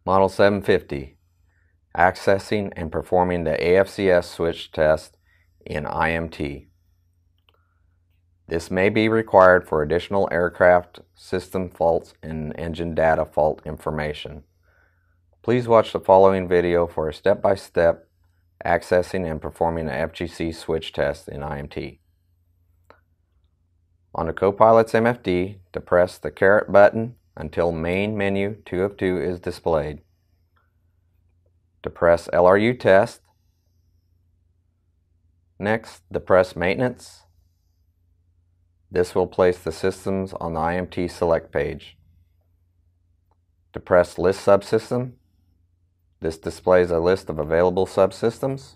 Model 750, accessing and performing the AFCS switch test in IMT. This may be required for additional aircraft system faults and engine data fault information. Please watch the following video for a step-by-step accessing and performing the FGC switch test in IMT. On the co-pilot's MFD, depress the caret button until Main Menu 2 of 2 is displayed. Depress LRU Test. Next, depress Maintenance. This will place the systems on the IMT Select page. Depress List Subsystem. This displays a list of available subsystems.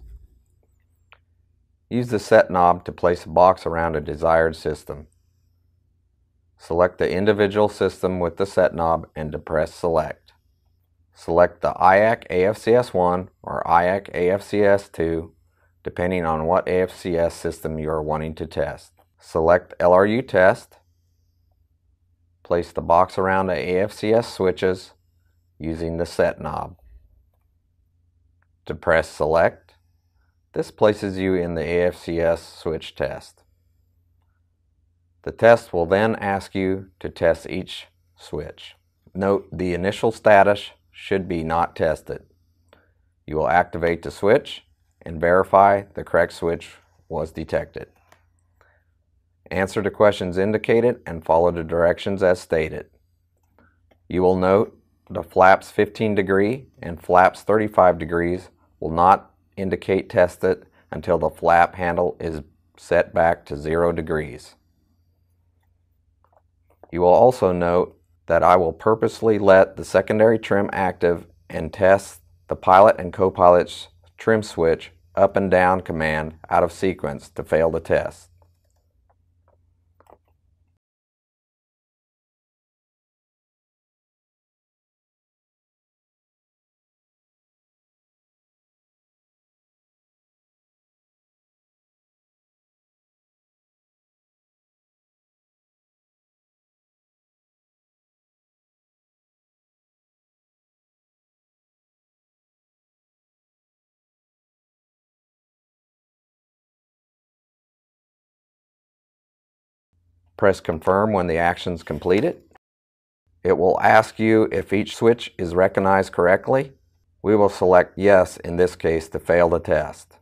Use the Set knob to place a box around a desired system. Select the individual system with the Set knob and depress Select. Select the IAC AFCS-1 or IAC AFCS-2, depending on what AFCS system you are wanting to test. Select LRU Test. Place the box around the AFCS switches using the Set knob. Depress Select. This places you in the AFCS switch test. The test will then ask you to test each switch. Note the initial status should be not tested. You will activate the switch and verify the correct switch was detected. Answer the questions indicated and follow the directions as stated. You will note the flaps 15 degree and flaps 35 degrees will not indicate tested until the flap handle is set back to 0 degrees. You will also note that I will purposely let the secondary trim active and test the pilot and co-pilot's trim switch up and down command out of sequence to fail the test. Press Confirm when the action is completed. It will ask you if each switch is recognized correctly. We will select Yes in this case to fail the test.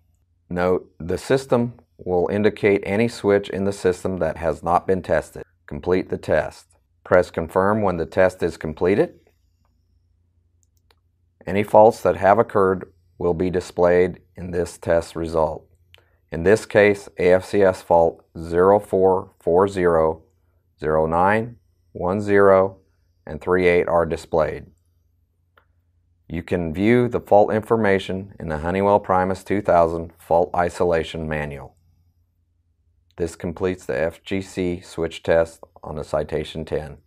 Note, the system will indicate any switch in the system that has not been tested. Complete the test. Press Confirm when the test is completed. Any faults that have occurred will be displayed in this test result. In this case, AFCS fault 0440, 09, 10, and 38 are displayed. You can view the fault information in the Honeywell Primus 2000 Fault Isolation Manual. This completes the FGC switch test on the Citation 10.